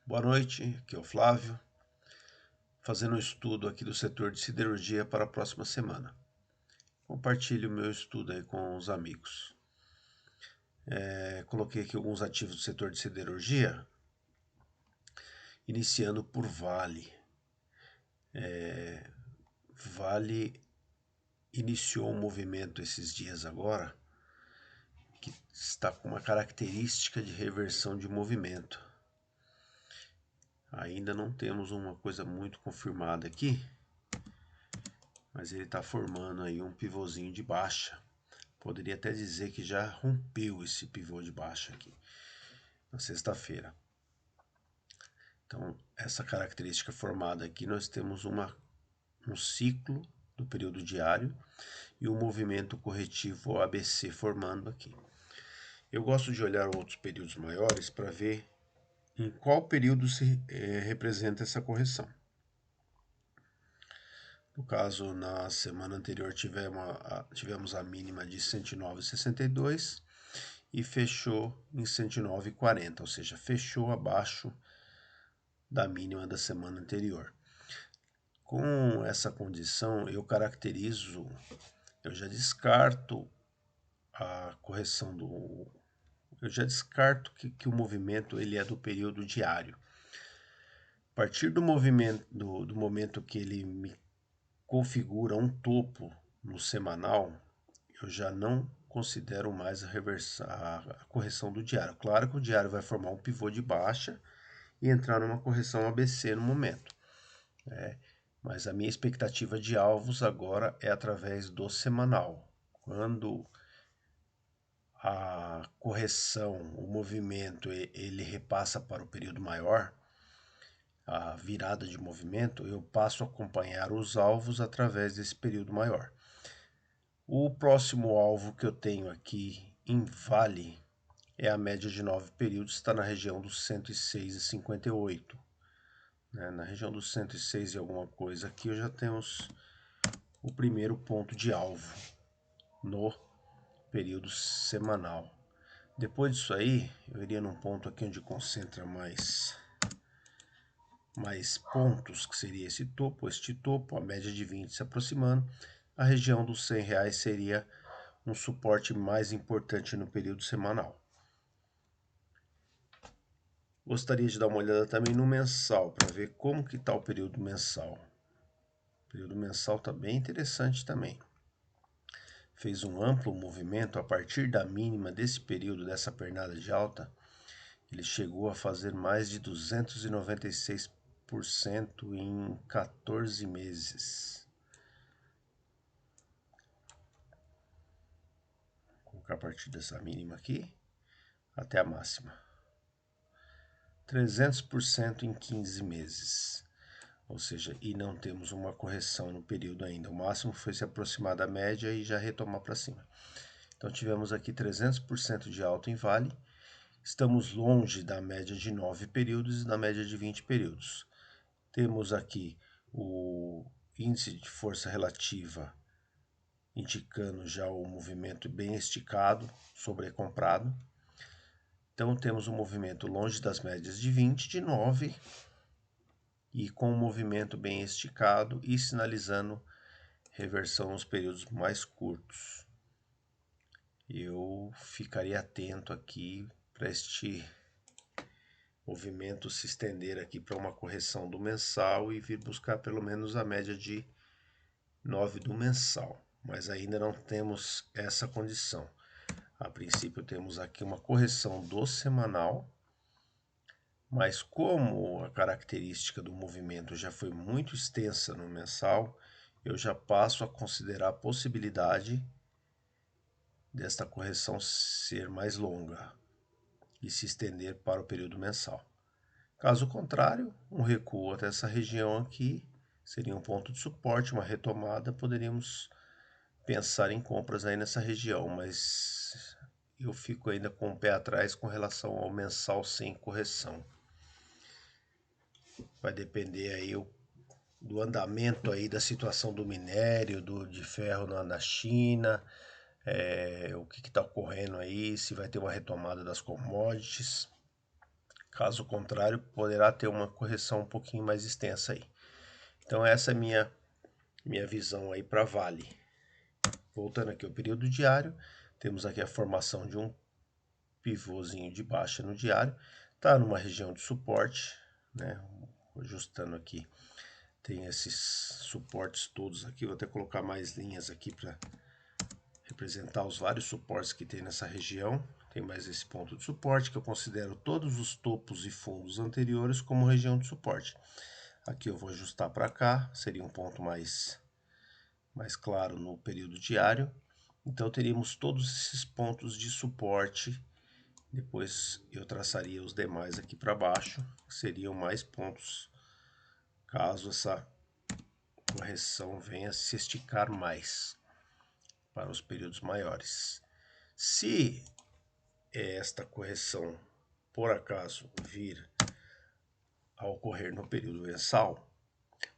Boa noite, aqui é o Flávio, fazendo um estudo aqui do setor de siderurgia para a próxima semana. Compartilho o meu estudo aí com os amigos. Coloquei aqui alguns ativos do setor de siderurgia, iniciando por Vale. Vale iniciou um movimento esses dias agora, que está com uma característica de reversão de movimento. Ainda não temos uma coisa muito confirmada aqui, mas ele está formando aí um pivôzinho de baixa. Poderia até dizer que já rompeu esse pivô de baixa aqui na sexta-feira. Então, essa característica formada aqui, nós temos um ciclo do período diário e um movimento corretivo ABC formando aqui. Eu gosto de olhar outros períodos maiores para ver em qual período se representa essa correção. No caso, na semana anterior tivemos a mínima de 109,62 e fechou em 109,40, ou seja, fechou abaixo da mínima da semana anterior. Com essa condição, eu já descarto a correção eu já descarto que o movimento ele é do período diário. A partir do momento que ele me configura um topo no semanal, eu já não considero mais a correção do diário. Claro que o diário vai formar um pivô de baixa e entrar numa correção ABC no momento. Mas a minha expectativa de alvos agora é através do semanal. Quando a correção, o movimento, ele repassa para o período maior, a virada de movimento, eu passo a acompanhar os alvos através desse período maior. O próximo alvo que eu tenho aqui em Vale é a média de 9 períodos, está na região dos 106,58. Na região dos 106 e alguma coisa aqui, eu já temos o primeiro ponto de alvo no período semanal. Depois disso aí, eu iria num ponto aqui onde concentra mais pontos, que seria este topo, a média de 20 se aproximando. A região dos R$100 seria um suporte mais importante no período semanal. Gostaria de dar uma olhada também no mensal, para ver como que está o período mensal. O período mensal está bem interessante também. Fez um amplo movimento a partir da mínima desse período, dessa pernada de alta. Ele chegou a fazer mais de 296% em 14 meses. Vou colocar a partir dessa mínima aqui até a máxima. 300% em 15 meses. Ou seja, e não temos uma correção no período ainda. O máximo foi se aproximar da média e já retomar para cima. Então tivemos aqui 300% de alta em Vale. Estamos longe da média de 9 períodos e da média de 20 períodos. Temos aqui o índice de força relativa indicando já o movimento bem esticado, sobrecomprado. Então temos um movimento longe das médias de 20, de 9 e com um movimento bem esticado e sinalizando reversão nos períodos mais curtos. Eu ficaria atento aqui para este movimento se estender aqui para uma correção do mensal e vir buscar pelo menos a média de 9 do mensal, mas ainda não temos essa condição. A princípio temos aqui uma correção do semanal, mas como a característica do movimento já foi muito extensa no mensal, eu já passo a considerar a possibilidade desta correção ser mais longa e se estender para o período mensal. Caso contrário, um recuo até essa região aqui seria um ponto de suporte, uma retomada, poderíamos pensar em compras aí nessa região, mas eu fico ainda com o pé atrás com relação ao mensal sem correção. Vai depender aí do andamento aí da situação do minério, de ferro na China, o que está ocorrendo aí, se vai ter uma retomada das commodities. Caso contrário, poderá ter uma correção um pouquinho mais extensa aí. Então essa é minha visão aí para Vale. Voltando aqui ao período diário, temos aqui a formação de um pivôzinho de baixa no diário, está numa região de suporte, né? Ajustando aqui, tem esses suportes todos aqui, vou até colocar mais linhas aqui para representar os vários suportes que tem nessa região. Tem mais esse ponto de suporte, que eu considero todos os topos e fundos anteriores como região de suporte. Aqui eu vou ajustar para cá, seria um ponto mais claro no período diário. Então teríamos todos esses pontos de suporte. Depois eu traçaria os demais aqui para baixo, que seriam mais pontos caso essa correção venha se esticar mais para os períodos maiores. Se esta correção por acaso vir a ocorrer no período mensal,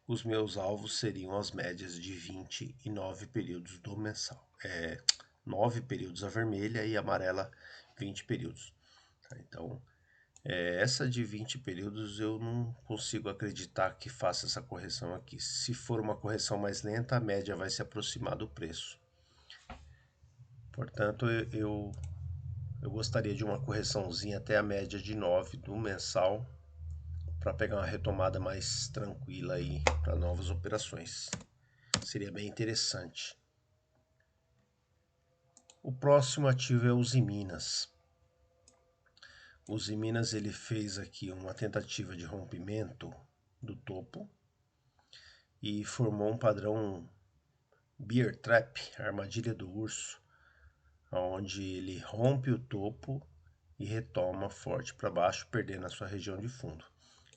os meus alvos seriam as médias de 20 e 9 períodos do mensal. 9 períodos a vermelha e a amarela 20 períodos. Então, essa de 20 períodos eu não consigo acreditar que faça essa correção aqui. Se for uma correção mais lenta, a média vai se aproximar do preço. Portanto, eu gostaria de uma correçãozinha até a média de 9 do mensal para pegar uma retomada mais tranquila aí para novas operações. Seria bem interessante. O próximo ativo é o Usiminas. O Usiminas ele fez aqui uma tentativa de rompimento do topo e formou um padrão Bear Trap, armadilha do urso, onde ele rompe o topo e retoma forte para baixo, perdendo a sua região de fundo.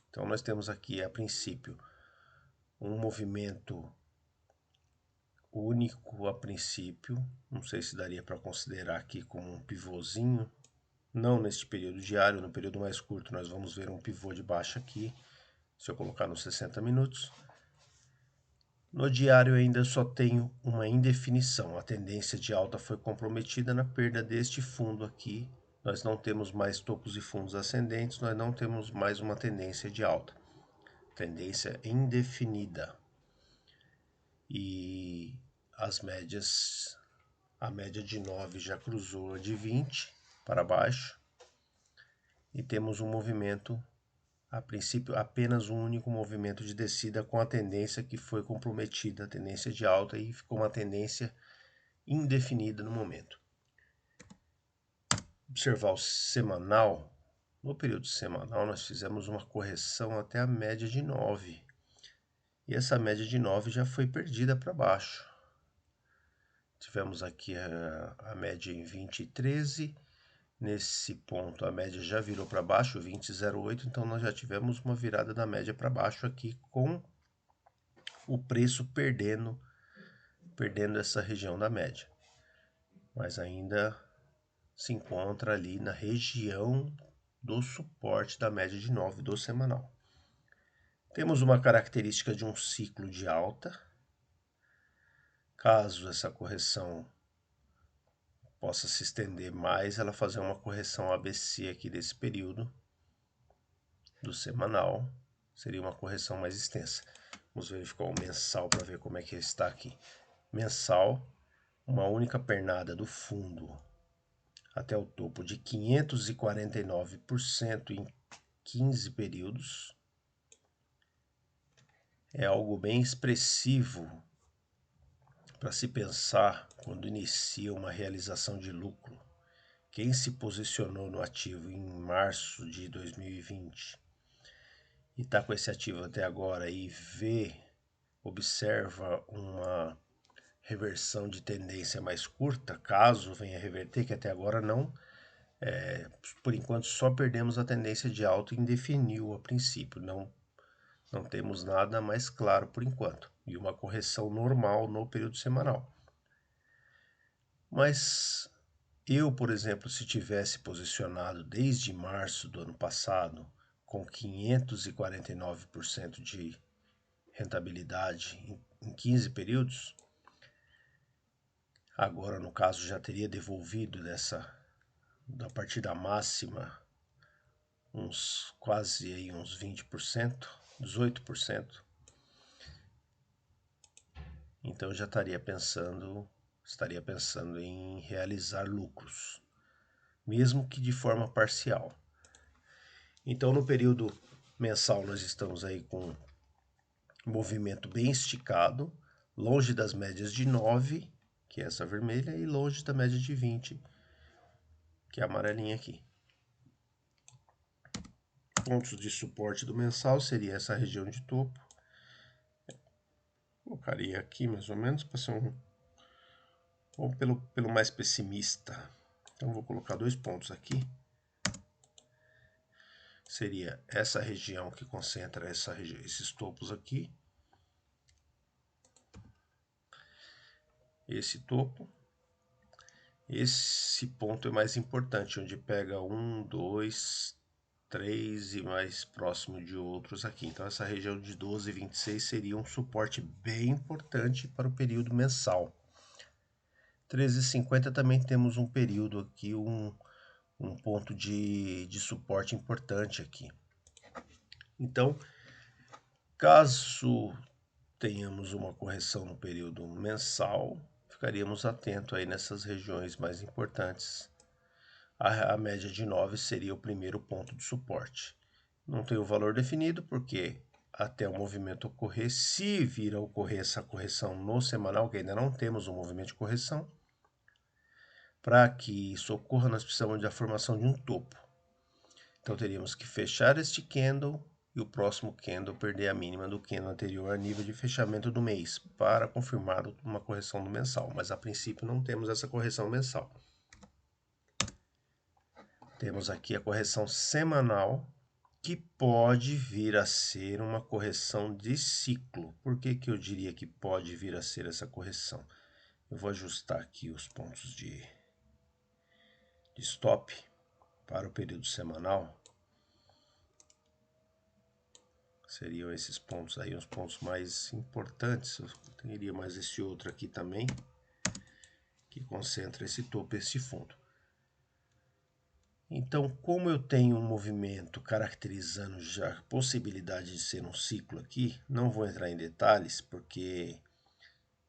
Então nós temos aqui a princípio um movimento único a princípio, não sei se daria para considerar aqui como um pivôzinho, não neste período diário, no período mais curto nós vamos ver um pivô de baixa aqui, se eu colocar nos 60 minutos. No diário ainda só tenho uma indefinição, a tendência de alta foi comprometida na perda deste fundo aqui, nós não temos mais topos e fundos ascendentes, nós não temos mais uma tendência de alta, tendência indefinida. E as médias, a média de 9 já cruzou a de 20 para baixo, e temos um movimento, a princípio apenas um único movimento de descida com a tendência que foi comprometida, a tendência de alta, e ficou uma tendência indefinida no momento. Observar o semanal, no período semanal nós fizemos uma correção até a média de 9, e essa média de 9 já foi perdida para baixo. Tivemos aqui a média em 20,13, nesse ponto a média já virou para baixo, 20,08, então nós já tivemos uma virada da média para baixo aqui, com o preço perdendo essa região da média. Mas ainda se encontra ali na região do suporte da média de 9 do semanal. Temos uma característica de um ciclo de alta. Caso essa correção possa se estender mais, ela fazer uma correção ABC aqui desse período do semanal, seria uma correção mais extensa. Vamos verificar o mensal para ver como é que está aqui. Mensal, uma única pernada do fundo até o topo de 549% em 15 períodos. É algo bem expressivo para se pensar quando inicia uma realização de lucro. Quem se posicionou no ativo em março de 2020 e está com esse ativo até agora e observa uma reversão de tendência mais curta, caso venha reverter, que até agora não, por enquanto só perdemos a tendência de alta e indefiniu a princípio, não temos nada mais claro por enquanto, e uma correção normal no período semanal. Mas eu, por exemplo, se tivesse posicionado desde março do ano passado com 549% de rentabilidade em 15 períodos, agora no caso já teria devolvido da partida máxima quase aí uns 20%, 18%. Então já estaria pensando em realizar lucros, mesmo que de forma parcial. Então no período mensal nós estamos aí com um movimento bem esticado, longe das médias de 9, que é essa vermelha, e longe da média de 20, que é a amarelinha aqui. Pontos de suporte do mensal seria essa região de topo. Colocaria aqui mais ou menos para ser ou pelo mais pessimista. Então vou colocar 2 pontos aqui. Seria essa região que concentra esses topos aqui. Esse topo. Esse ponto é mais importante, onde pega 1, 2, 3 e mais próximo de outros aqui. Então essa região de 12 e 26 seria um suporte bem importante para o período mensal. 13,50 também temos um período aqui, um ponto de suporte importante aqui. Então, caso tenhamos uma correção no período mensal, ficaríamos atentos aí nessas regiões mais importantes. A média de 9 seria o primeiro ponto de suporte. Não tem o valor definido porque até o movimento ocorrer, se vir a ocorrer essa correção no semanal, que ainda não temos um movimento de correção, para que isso ocorra nós precisamos da formação de um topo. Então teríamos que fechar este candle e o próximo candle perder a mínima do candle anterior a nível de fechamento do mês para confirmar uma correção do mensal, mas a princípio não temos essa correção mensal. Temos aqui a correção semanal, que pode vir a ser uma correção de ciclo. Por que eu diria que pode vir a ser essa correção? Eu vou ajustar aqui os pontos de stop para o período semanal. Seriam esses pontos aí, os pontos mais importantes. Eu teria mais esse outro aqui também, que concentra esse topo e esse fundo. Então, como eu tenho um movimento caracterizando já a possibilidade de ser um ciclo aqui, não vou entrar em detalhes, porque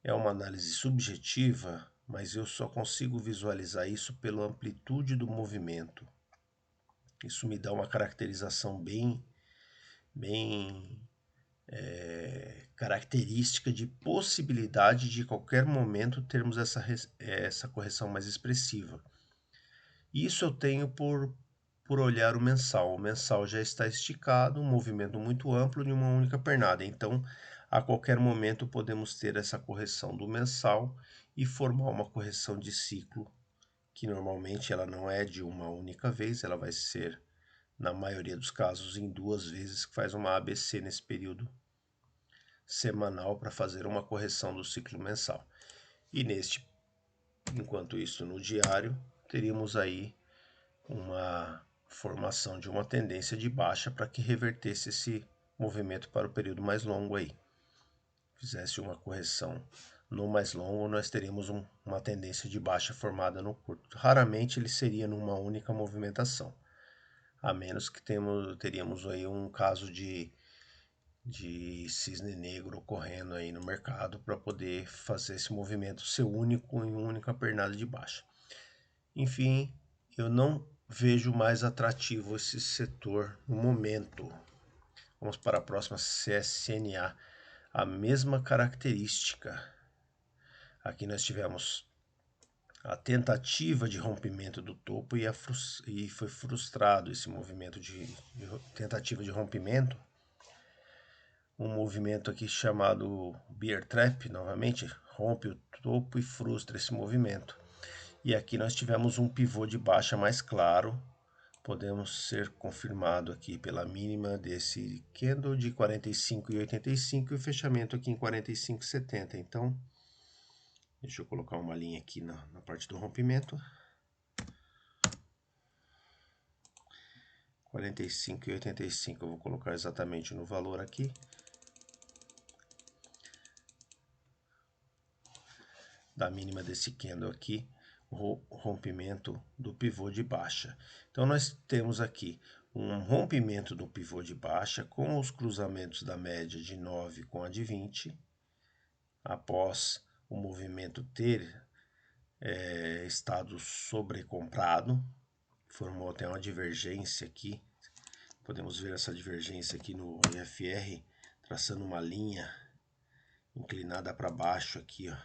é uma análise subjetiva, mas eu só consigo visualizar isso pela amplitude do movimento. Isso me dá uma caracterização bem característica de possibilidade de qualquer momento termos essa correção mais expressiva. Isso eu tenho por olhar o mensal. O mensal já está esticado, um movimento muito amplo de uma única pernada. Então, a qualquer momento podemos ter essa correção do mensal e formar uma correção de ciclo, que normalmente ela não é de uma única vez, ela vai ser, na maioria dos casos, em 2 vezes, que faz uma ABC nesse período semanal para fazer uma correção do ciclo mensal. E enquanto isso, no diário, teríamos aí uma formação de uma tendência de baixa para que revertesse esse movimento para o período mais longo aí. Fizesse uma correção no mais longo, nós teríamos uma tendência de baixa formada no curto. Raramente ele seria numa única movimentação, a menos que teríamos aí um caso de cisne negro ocorrendo aí no mercado para poder fazer esse movimento ser único em uma única pernada de baixa. Enfim, eu não vejo mais atrativo esse setor no momento. Vamos para a próxima, CSNA. A mesma característica. Aqui nós tivemos a tentativa de rompimento do topo e foi frustrado esse movimento de tentativa de rompimento. Um movimento aqui chamado Bear Trap, novamente, rompe o topo e frustra esse movimento. E aqui nós tivemos um pivô de baixa mais claro, podemos ser confirmado aqui pela mínima desse candle de 45,85 e o fechamento aqui em 45,70. Então, deixa eu colocar uma linha aqui na parte do rompimento. 45,85 eu vou colocar exatamente no valor aqui. Da mínima desse candle aqui, o rompimento do pivô de baixa. Então nós temos aqui um rompimento do pivô de baixa com os cruzamentos da média de 9 com a de 20, após o movimento ter estado sobrecomprado, formou até uma divergência aqui. Podemos ver essa divergência aqui no IFR, traçando uma linha inclinada para baixo aqui, ó.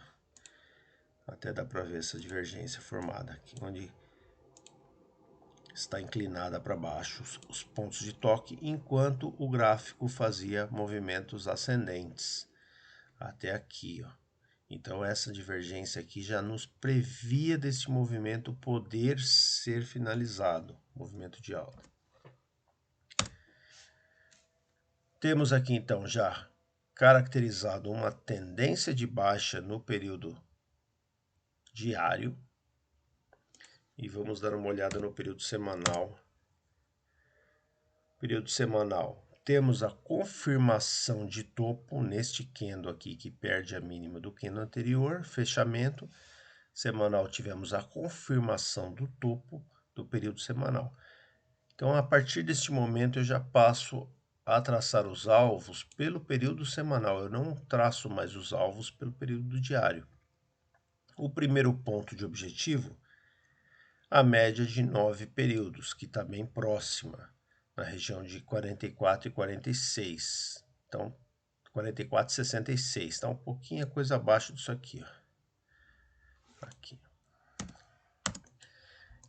Até dá para ver essa divergência formada aqui, onde está inclinada para baixo os pontos de toque, enquanto o gráfico fazia movimentos ascendentes até aqui, ó. Então essa divergência aqui já nos previa desse movimento poder ser finalizado, movimento de alta. Temos aqui então já caracterizado uma tendência de baixa no período diário. E vamos dar uma olhada no período semanal. Período semanal, temos a confirmação de topo neste candle aqui, que perde a mínima do candle anterior, fechamento. Semanal, tivemos a confirmação do topo do período semanal. Então, a partir deste momento, eu já passo a traçar os alvos pelo período semanal. Eu não traço mais os alvos pelo período diário. O primeiro ponto de objetivo, a média de 9 períodos, que está bem próxima, na região de 44 e 46. Então, 44 e 66. Está um pouquinho a coisa abaixo disso aqui, ó. Aqui.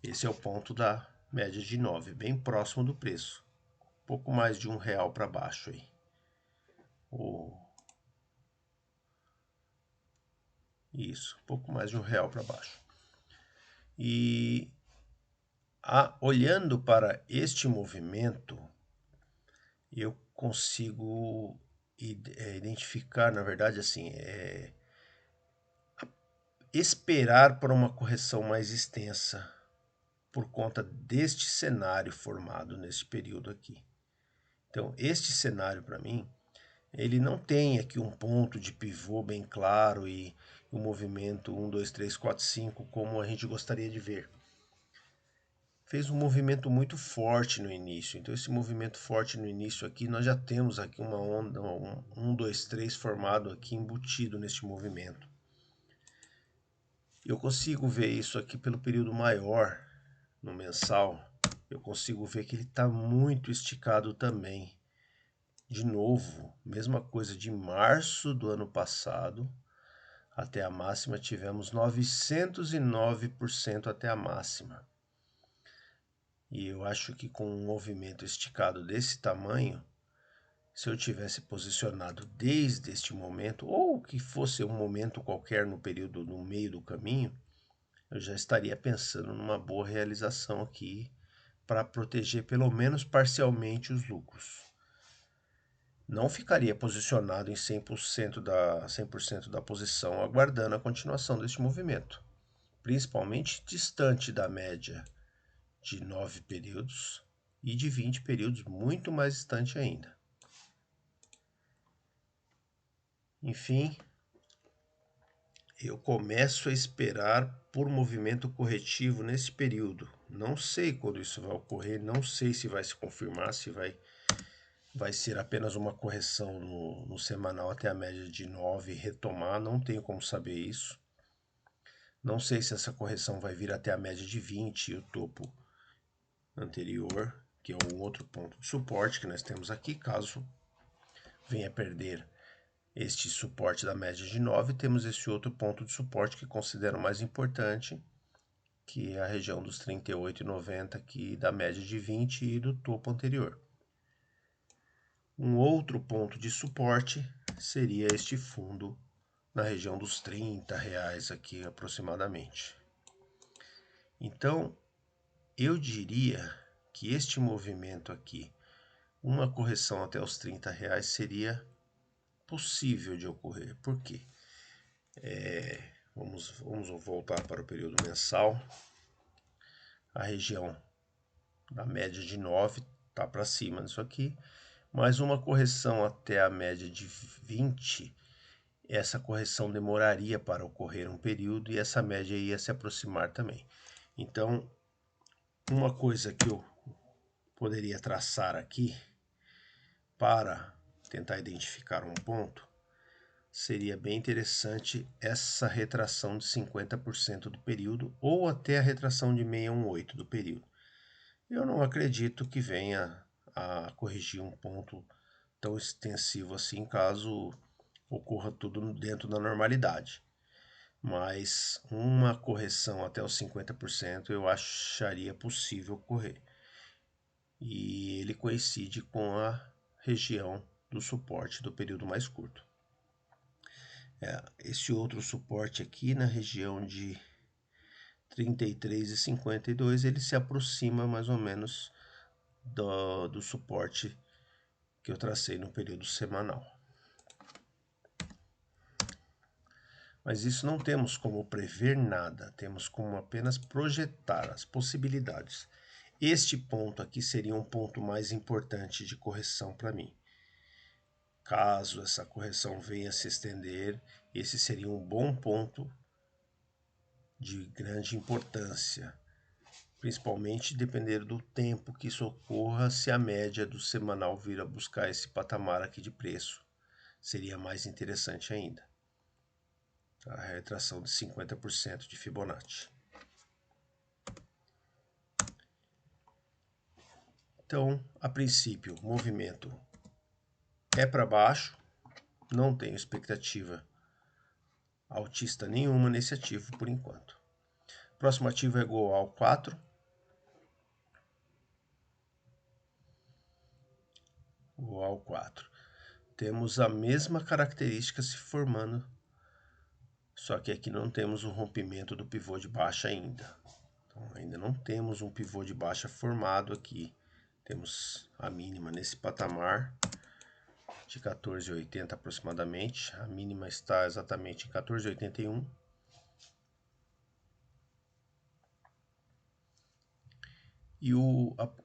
Esse é o ponto da média de 9, bem próximo do preço. Pouco mais de R$1 para baixo aí. Isso, pouco mais de R$1 para baixo. E olhando para este movimento, eu consigo identificar, na verdade, assim, esperar por uma correção mais extensa por conta deste cenário formado nesse período aqui. Então, este cenário, para mim, ele não tem aqui um ponto de pivô bem claro e o movimento 1, 2, 3, 4, 5, como a gente gostaria de ver. Fez um movimento muito forte no início. Então, esse movimento forte no início aqui, nós já temos aqui uma onda 1, 2, 3 formado aqui, embutido neste movimento. Eu consigo ver isso aqui pelo período maior, no mensal. Eu consigo ver que ele está muito esticado também. De novo, mesma coisa de março do ano passado até a máxima, tivemos 909% até a máxima. E eu acho que com um movimento esticado desse tamanho, se eu tivesse posicionado desde este momento, ou que fosse um momento qualquer no período, no meio do caminho, eu já estaria pensando numa boa realização aqui para proteger pelo menos parcialmente os lucros. Não ficaria posicionado em 100% da posição, aguardando a continuação deste movimento, principalmente distante da média de 9 períodos e de 20 períodos, muito mais distante ainda. Enfim, eu começo a esperar por movimento corretivo nesse período. Não sei quando isso vai ocorrer, não sei se vai se confirmar, se vai ser apenas uma correção no semanal até a média de 9 e retomar, não tenho como saber isso. Não sei se essa correção vai vir até a média de 20 e o topo anterior, que é um outro ponto de suporte que nós temos aqui. Caso venha perder este suporte da média de 9, temos esse outro ponto de suporte que considero mais importante, que é a região dos 38,90 aqui da média de 20 e do topo anterior. Um outro ponto de suporte seria este fundo na região dos R$30 aqui aproximadamente. Então, eu diria que este movimento aqui, uma correção até os R$30 seria possível de ocorrer. Por quê? Vamos voltar para o período mensal. A região da média de 9 está para cima disso aqui, mas uma correção até a média de 20, essa correção demoraria para ocorrer um período e essa média ia se aproximar também. Então, uma coisa que eu poderia traçar aqui para tentar identificar um ponto, seria bem interessante essa retração de 50% do período ou até a retração de 618 do período. Eu não acredito que venha a corrigir um ponto tão extensivo assim, caso ocorra tudo dentro da normalidade. Mas uma correção até os 50% eu acharia possível ocorrer. E ele coincide com a região do suporte do período mais curto. Esse outro suporte aqui na região de 33,52, ele se aproxima mais ou menos do suporte que eu tracei no período semanal. Mas isso não temos como prever nada, temos como apenas projetar as possibilidades. Este ponto aqui seria um ponto mais importante de correção para mim. Caso essa correção venha a se estender, esse seria um bom ponto de grande importância, principalmente dependendo do tempo que isso ocorra. Se a média do semanal vir a buscar esse patamar aqui de preço, seria mais interessante ainda. A retração de 50% de Fibonacci. Então, a princípio, o movimento é para baixo, não tenho expectativa altista nenhuma nesse ativo por enquanto. Próximo ativo é Goal 4. Goal 4. Temos a mesma característica se formando, só que aqui não temos o rompimento do pivô de baixa ainda. Então, ainda não temos um pivô de baixa formado aqui. Temos a mínima nesse patamar de 14,80 aproximadamente. A mínima está exatamente em 14,81. E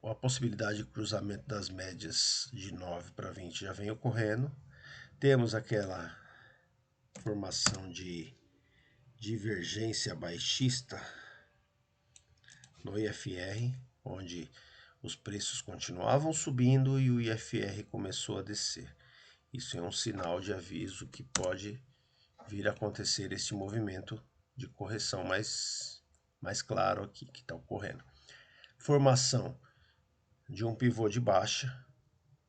a possibilidade de cruzamento das médias de 9 para 20 já vem ocorrendo. Temos aquela formação de divergência baixista no IFR, onde os preços continuavam subindo e o IFR começou a descer. Isso é um sinal de aviso que pode vir a acontecer esse movimento de correção mais claro aqui que está ocorrendo. Formação de um pivô de baixa.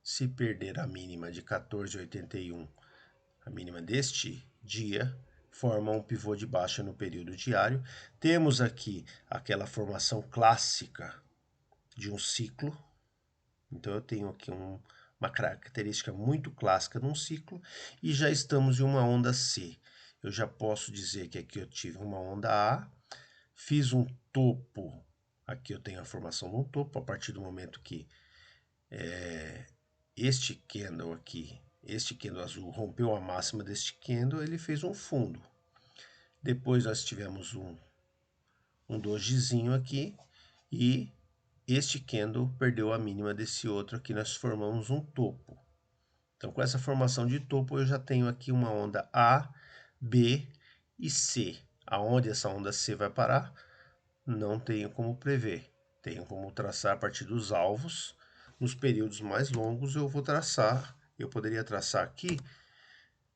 Se perder a mínima de 14,81, a mínima deste dia, forma um pivô de baixa no período diário. Temos aqui aquela formação clássica de um ciclo. Então eu tenho aqui uma característica muito clássica num ciclo e já estamos em uma onda C. Eu já posso dizer que aqui eu tive uma onda A, fiz um topo, aqui eu tenho a formação de um topo, a partir do momento que este candle aqui, este candle azul rompeu a máxima deste candle, ele fez um fundo. Depois nós tivemos um dojizinho aqui e este candle perdeu a mínima desse outro aqui, nós formamos um topo. Então, com essa formação de topo, eu já tenho aqui uma onda A, B e C. Aonde essa onda C vai parar? Não tenho como prever. Tenho como traçar a partir dos alvos. Nos períodos mais longos eu vou traçar, eu poderia traçar aqui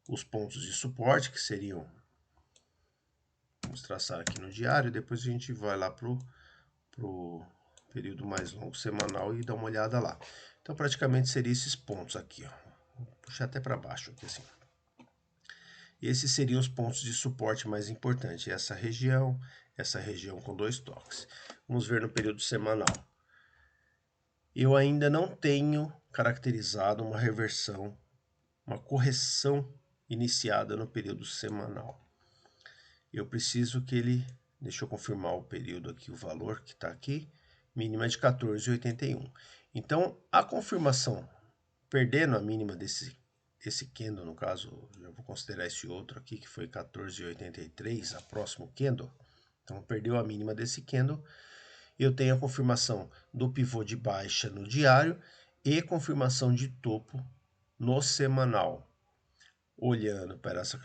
os pontos de suporte, que seriam, vamos traçar aqui no diário, depois a gente vai lá para o período mais longo semanal e dar uma olhada lá. Então praticamente seriam esses pontos aqui, ó. Vou puxar até para baixo aqui assim. Esses seriam os pontos de suporte mais importantes, essa região com 2 toques. Vamos ver no período semanal. Eu ainda não tenho caracterizado uma reversão, uma correção iniciada no período semanal. Eu preciso que ele, deixa eu confirmar o período aqui, o valor que está aqui, mínima de 14,81. Então, a confirmação, perdendo a mínima desse candle, no caso, eu vou considerar esse outro aqui, que foi 14,83, a próximo candle. Então, perdeu a mínima desse candle. Eu tenho a confirmação do pivô de baixa no diário e confirmação de topo no semanal. Olhando para essa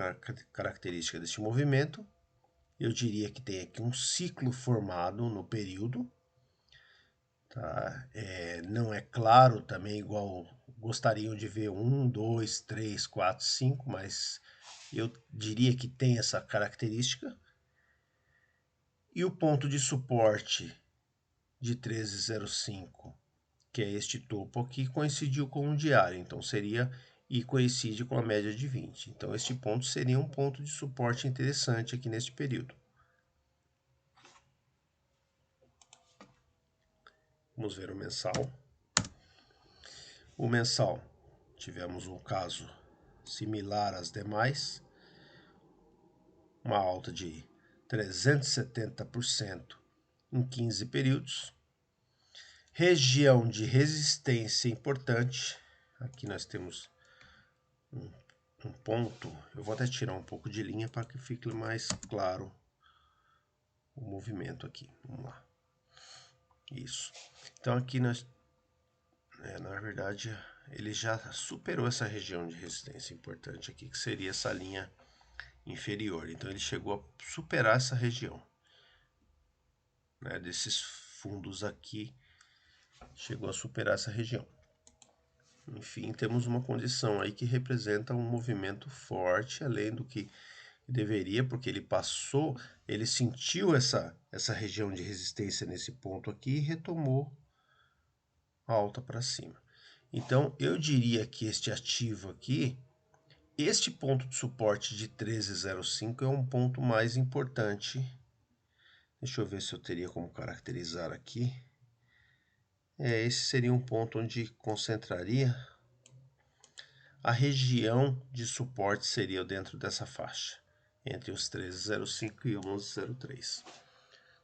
característica deste movimento, eu diria que tem aqui um ciclo formado no período. Tá? Não é claro também, igual gostariam de ver 1, 2, 3, 4, 5, mas eu diria que tem essa característica. E o ponto de suporte de 13,05, que é este topo aqui, coincidiu com o diário, então seria e coincide com a média de 20. Então este ponto seria um ponto de suporte interessante aqui neste período. Vamos ver o mensal. O mensal, tivemos um caso similar às demais, uma alta de 370% em 15 períodos. Região de resistência importante, aqui nós temos um ponto, eu vou até tirar um pouco de linha para que fique mais claro o movimento aqui, vamos lá. Isso. Então aqui nós, na verdade, ele já superou essa região de resistência importante aqui, que seria essa linha inferior. Então ele chegou a superar essa região, né, desses fundos aqui, chegou a superar essa região. Enfim, temos uma condição aí que representa um movimento forte, além do que deveria, porque ele passou, ele sentiu essa região de resistência nesse ponto aqui e retomou a alta para cima. Então, eu diria que este ativo aqui, este ponto de suporte de 13,05 é um ponto mais importante. Deixa eu ver se eu teria como caracterizar aqui. Esse seria um ponto onde concentraria. A região de suporte seria dentro dessa faixa, entre os 13,05 e 11,03.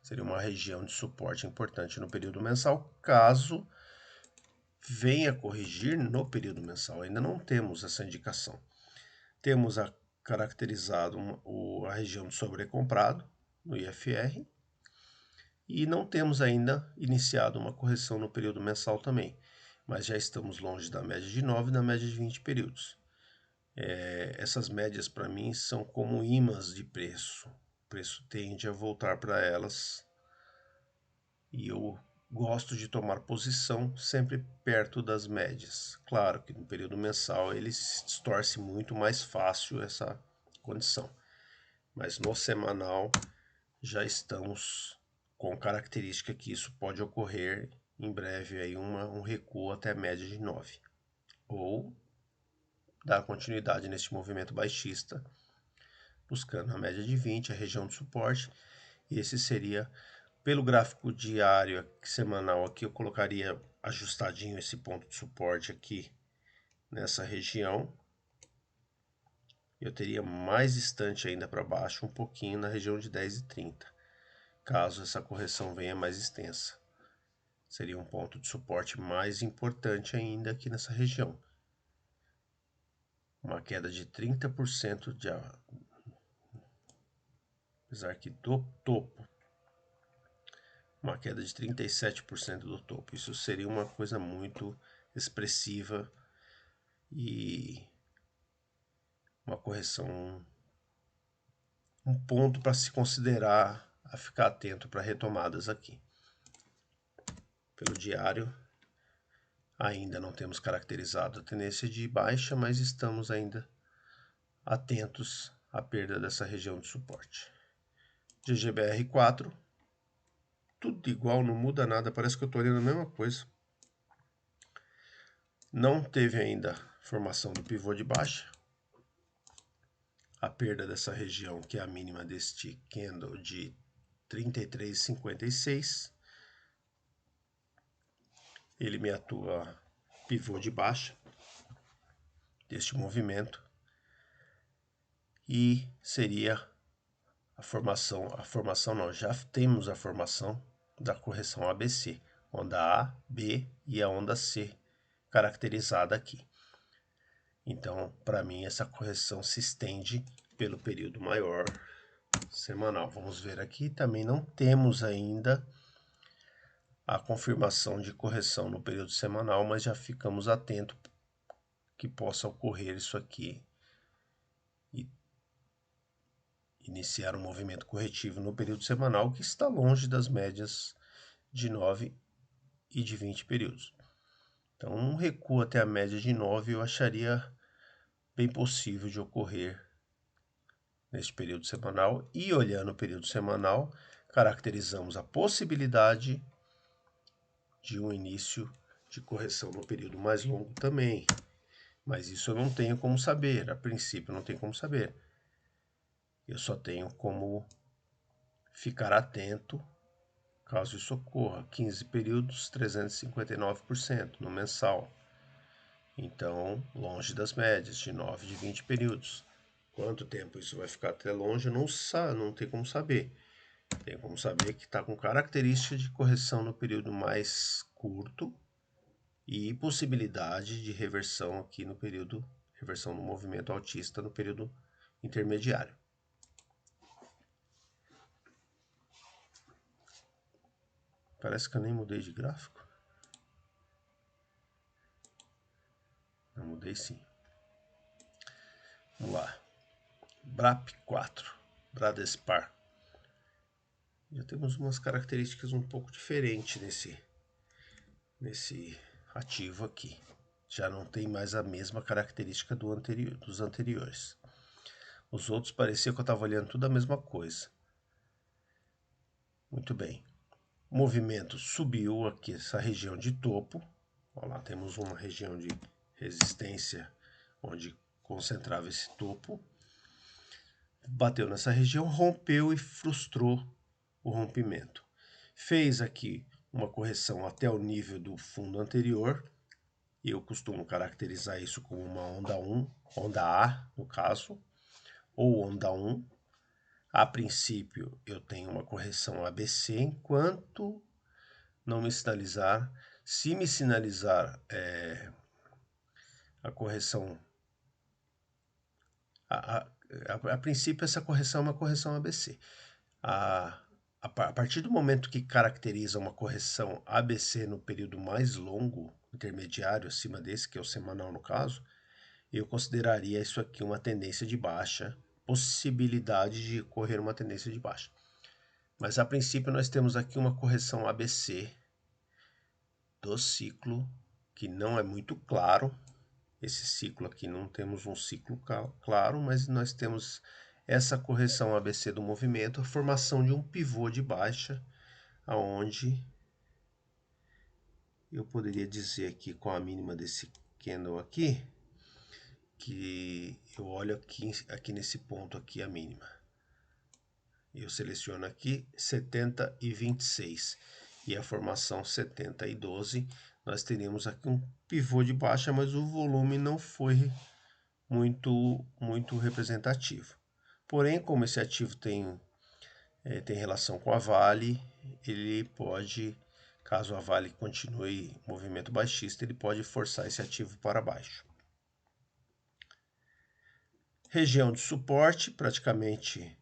Seria uma região de suporte importante no período mensal, caso venha corrigir no período mensal. Ainda não temos essa indicação. Temos caracterizado a região de sobrecomprado no IFR e não temos ainda iniciado uma correção no período mensal também, mas já estamos longe da média de 9 e da média de 20 períodos. Essas médias para mim são como ímãs de preço. O preço tende a voltar para elas e eu gosto de tomar posição sempre perto das médias. Claro que no período mensal ele se distorce muito mais fácil essa condição, mas no semanal já estamos com característica que isso pode ocorrer em breve aí um recuo até a média de 9, ou dar continuidade neste movimento baixista, buscando a média de 20, a região de suporte. E esse seria, pelo gráfico diário, semanal aqui, eu colocaria ajustadinho esse ponto de suporte aqui nessa região. Eu teria mais distante ainda para baixo, um pouquinho na região de 10,30, caso essa correção venha mais extensa. Seria um ponto de suporte mais importante ainda aqui nessa região. Uma queda de 30% apesar que do topo, uma queda de 37% do topo. Isso seria uma coisa muito expressiva e uma correção, um ponto para se considerar, a ficar atento para retomadas aqui. Pelo diário, ainda não temos caracterizado a tendência de baixa, mas estamos ainda atentos à perda dessa região de suporte. GGBR4, tudo igual, não muda nada, parece que eu estou olhando a mesma coisa. Não teve ainda formação do pivô de baixa. A perda dessa região, que é a mínima deste candle de 33,56. Ele me atua pivô de baixa deste movimento. E seria a formação não, já temos a formação da correção ABC, onda A, B e a onda C caracterizada aqui. Então, para mim, essa correção se estende pelo período maior semanal. Vamos ver aqui, também não temos ainda a confirmação de correção no período semanal, mas já ficamos atentos que possa ocorrer isso aqui e iniciar um movimento corretivo no período semanal que está longe das médias de 9 e de 20 períodos. Então, um recuo até a média de 9 eu acharia bem possível de ocorrer neste período semanal. E olhando o período semanal, caracterizamos a possibilidade de um início de correção no período mais longo também. Mas isso eu não tenho como saber, a princípio não tenho como saber. Eu só tenho como ficar atento caso isso ocorra. 15 períodos, 359% no mensal. Então, longe das médias, de 9 de 20 períodos. Quanto tempo isso vai ficar até longe, não tem como saber. Tem como saber que está com característica de correção no período mais curto e possibilidade de reversão aqui no período, reversão do movimento altista no período intermediário. Parece que eu nem mudei de gráfico. Eu mudei sim. Vamos lá. BRAP4, Bradespar. Já temos umas características um pouco diferentes nesse ativo aqui. Já não tem mais a mesma característica dos anteriores. Os outros parecia que eu estava olhando tudo a mesma coisa. Muito bem. O movimento subiu aqui essa região de topo. Olha lá, temos uma região de resistência onde concentrava esse topo. Bateu nessa região, rompeu e frustrou o rompimento. Fez aqui uma correção até o nível do fundo anterior. Eu costumo caracterizar isso como uma onda 1, onda A no caso, ou onda 1. A princípio eu tenho uma correção ABC enquanto não me sinalizar. Se me sinalizar a correção, a princípio essa correção é uma correção ABC. A partir do momento que caracteriza uma correção ABC no período mais longo, intermediário, acima desse, que é o semanal no caso, eu consideraria isso aqui uma tendência de baixa, possibilidade de ocorrer uma tendência de baixa. Mas a princípio nós temos aqui uma correção ABC do ciclo, que não é muito claro. Esse ciclo aqui não temos um ciclo claro, mas nós temos essa correção ABC do movimento, a formação de um pivô de baixa, aonde eu poderia dizer aqui com a mínima desse candle aqui, que eu olho aqui nesse ponto aqui a mínima. Eu seleciono aqui 70 e 26 e a formação 70 e 12. Nós teríamos aqui um pivô de baixa, mas o volume não foi muito representativo. Porém, como esse ativo tem relação com a Vale, ele pode, caso a Vale continue movimento baixista, ele pode forçar esse ativo para baixo. Região de suporte, praticamente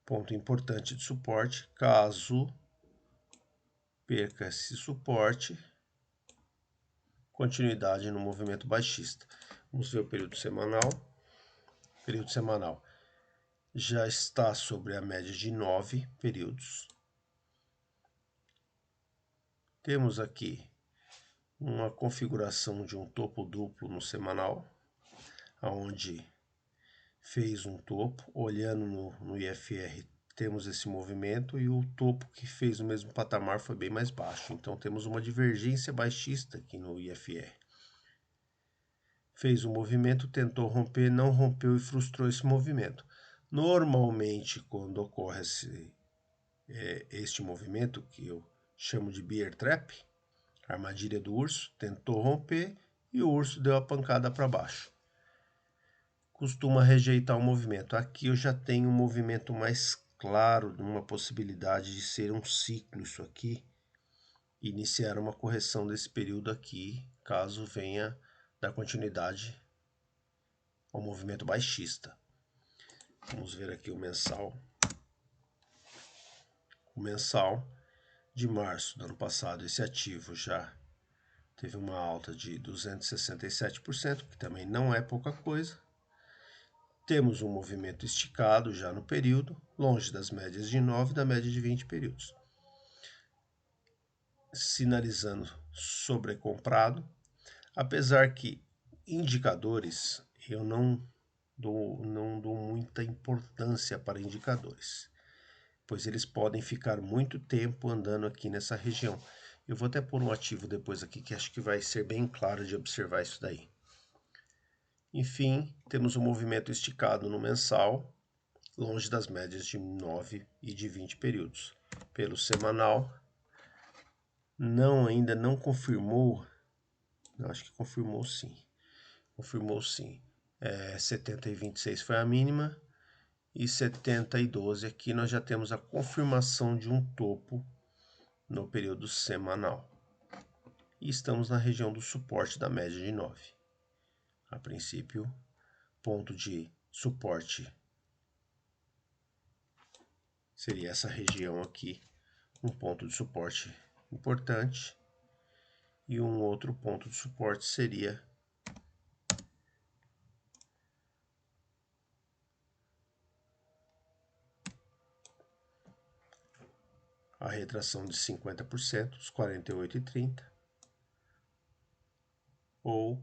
ponto importante de suporte. Caso perca esse suporte, continuidade no movimento baixista. Vamos ver o período semanal. O período semanal já está sobre a média de 9 períodos. Temos aqui uma configuração de um topo duplo no semanal, onde fez um topo. Olhando no IFR, temos esse movimento e o topo que fez o mesmo patamar foi bem mais baixo. Então temos uma divergência baixista aqui no IFR. Fez o movimento, tentou romper, não rompeu e frustrou esse movimento. Normalmente, quando ocorre este movimento, que eu chamo de bear trap, armadilha do urso, tentou romper e o urso deu a pancada para baixo. Costuma rejeitar o movimento. Aqui eu já tenho um movimento mais claro, uma possibilidade de ser um ciclo isso aqui, iniciar uma correção desse período aqui, caso venha dar continuidade ao movimento baixista. Vamos ver aqui o mensal. O mensal de março do ano passado, esse ativo já teve uma alta de 267%, que também não é pouca coisa. Temos um movimento esticado já no período, longe das médias de 9 e da média de 20 períodos. sinalizando sobrecomprado, apesar que indicadores eu não dou muita importância para indicadores, pois eles podem ficar muito tempo andando aqui nessa região. Eu vou até pôr um ativo depois aqui que acho que vai ser bem claro de observar isso daí. Enfim, temos um movimento esticado no mensal, longe das médias de 9 e de 20 períodos. Pelo semanal, ainda não confirmou, acho que confirmou sim. Confirmou sim. 70 e 26 foi a mínima. E 70 e 12 aqui nós já temos a confirmação de um topo no período semanal. E estamos na região do suporte da média de 9. A princípio, ponto de suporte seria essa região aqui, um ponto de suporte importante. E um outro ponto de suporte seria a retração de 50%, os 48,30, ou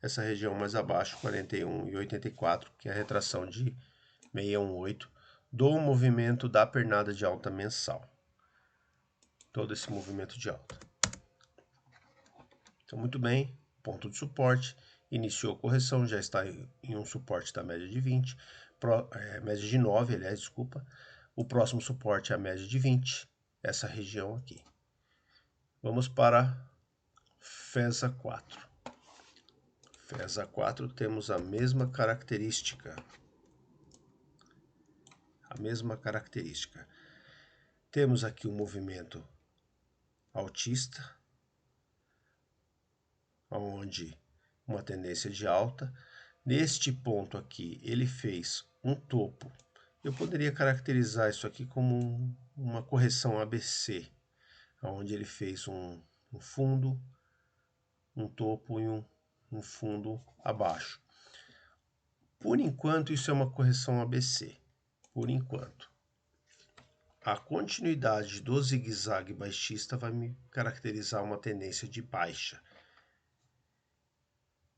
essa região mais abaixo, 41,84, que é a retração de 618 do movimento da pernada de alta mensal. Todo esse movimento de alta. Então, muito bem, ponto de suporte, iniciou a correção, já está em um suporte da média de 20, média de 9, aliás, desculpa. O próximo suporte é a média de 20, essa região aqui. Vamos para FESA 4. FESA 4 temos a mesma característica. Temos aqui um movimento altista, onde uma tendência de alta. Neste ponto aqui, ele fez um topo. Eu poderia caracterizar isso aqui como uma correção ABC, onde ele fez um fundo, um topo e um fundo abaixo. Por enquanto, isso é uma correção ABC. Por enquanto. A continuidade do zigue-zague baixista vai me caracterizar uma tendência de baixa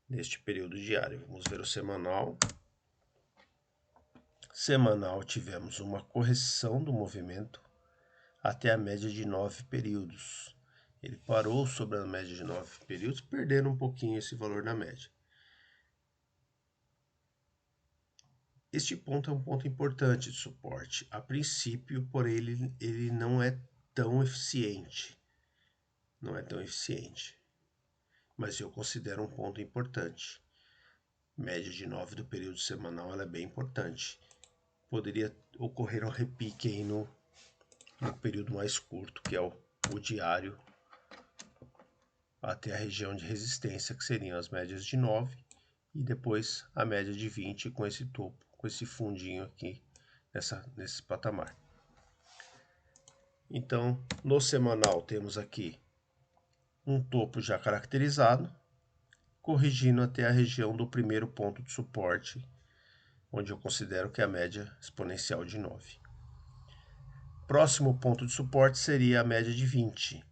neste período diário. Vamos ver o semanal. Semanal tivemos uma correção do movimento até a média de 9 períodos. Ele parou sobre a média de 9 períodos, perdendo um pouquinho esse valor na média. Este ponto é um ponto importante de suporte. A princípio, porém, ele não é tão eficiente. Mas eu considero um ponto importante. Média de 9 do período semanal ela é bem importante. Poderia ocorrer um repique aí no período mais curto, que é o diário, até a região de resistência, que seriam as médias de 9, e depois a média de 20 com esse topo, com esse fundinho aqui nesse patamar. Então, no semanal temos aqui um topo já caracterizado, corrigindo até a região do primeiro ponto de suporte, onde eu considero que é a média exponencial de 9. Próximo ponto de suporte seria a média de 20.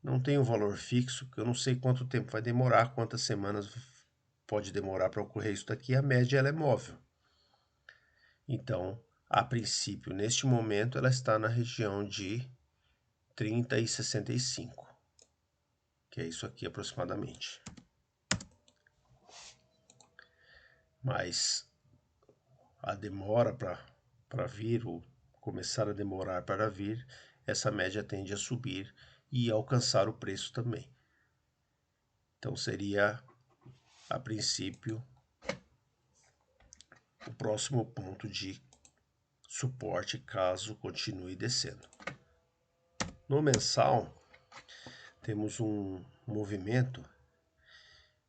Não tem um valor fixo, que eu não sei quanto tempo vai demorar, quantas semanas pode demorar para ocorrer isso daqui. A média ela é móvel. Então, a princípio, neste momento, ela está na região de 30 e 65, que é isso aqui aproximadamente. Mas a demora para vir, ou começar a demorar para vir, essa média tende a subir e alcançar o preço também. Então seria, a princípio, o próximo ponto de suporte caso continue descendo. No mensal, temos um movimento.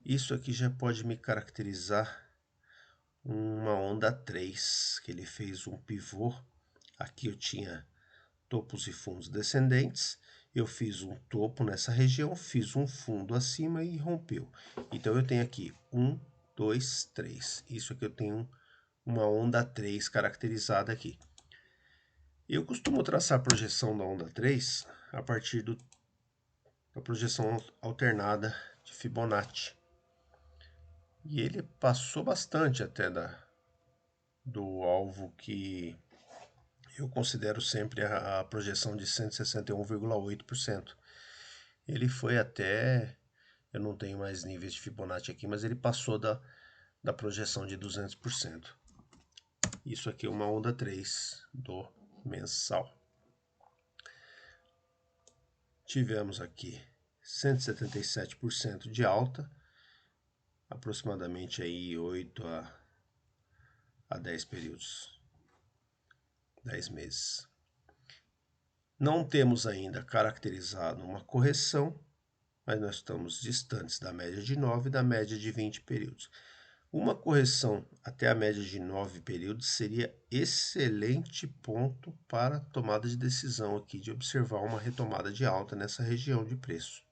Isso aqui já pode me caracterizar uma onda 3, que ele fez um pivô. Aqui eu tinha topos e fundos descendentes. Eu fiz um topo nessa região, fiz um fundo acima e rompeu. Então eu tenho aqui 1, 2, 3. Isso aqui eu tenho uma onda 3 caracterizada aqui. Eu costumo traçar a projeção da onda 3 a partir da projeção alternada de Fibonacci. E ele passou bastante até do alvo que eu considero sempre a projeção de 161,8%. Ele foi até, eu não tenho mais níveis de Fibonacci aqui, mas ele passou da projeção de 200%. Isso aqui é uma onda 3 do mensal. Tivemos aqui 177% de alta, aproximadamente aí 8 a 10 períodos, 10 meses. Não temos ainda caracterizado uma correção, mas nós estamos distantes da média de 9 e da média de 20 períodos. Uma correção até a média de 9 períodos seria excelente ponto para tomada de decisão aqui, de observar uma retomada de alta nessa região de preço.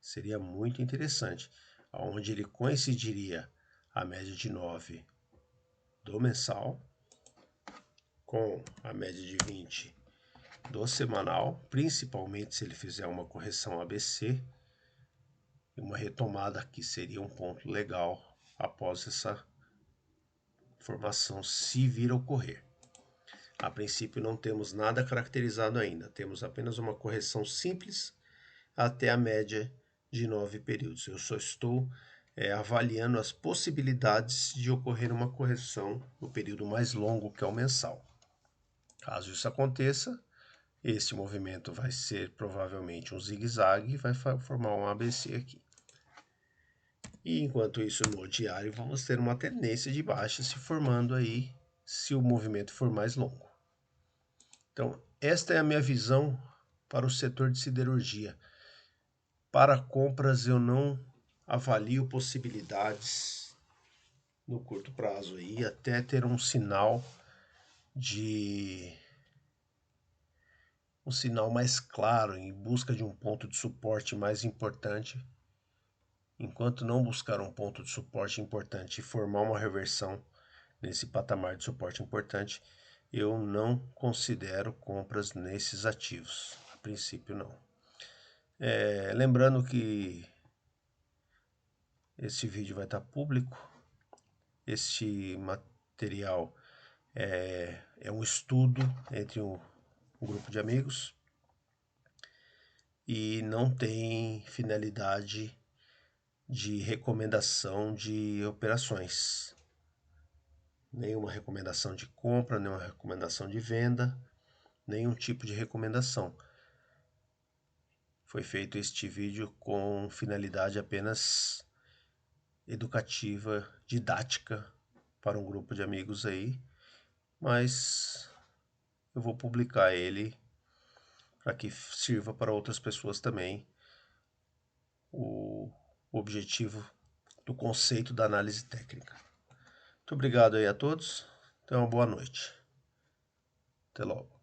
Seria muito interessante, onde ele coincidiria a média de 9 do mensal com a média de 20 do semanal, principalmente se ele fizer uma correção ABC, e uma retomada aqui seria um ponto legal após essa formação, se vir a ocorrer. A princípio não temos nada caracterizado ainda, temos apenas uma correção simples até a média de 9 períodos. Eu só estou avaliando as possibilidades de ocorrer uma correção no período mais longo, que é o mensal. Caso isso aconteça, este movimento vai ser provavelmente um zigue-zague e vai formar um ABC aqui. E enquanto isso, no diário, vamos ter uma tendência de baixa se formando aí, se o movimento for mais longo. Então, esta é a minha visão para o setor de siderurgia. Para compras, eu não avalio possibilidades no curto prazo aí, até ter um sinal mais claro, em busca de um ponto de suporte mais importante. Enquanto não buscar um ponto de suporte importante e formar uma reversão nesse patamar de suporte importante, eu não considero compras nesses ativos. A princípio, não. Lembrando que este vídeo vai estar público. Este material é um estudo entre um grupo de amigos e não tem finalidade de recomendação de operações. Nenhuma recomendação de compra, nenhuma recomendação de venda, nenhum tipo de recomendação. Foi feito este vídeo com finalidade apenas educativa, didática para um grupo de amigos aí, mas eu vou publicar ele para que sirva para outras pessoas também o objetivo do conceito da análise técnica. Muito obrigado aí a todos, então boa noite. Até logo.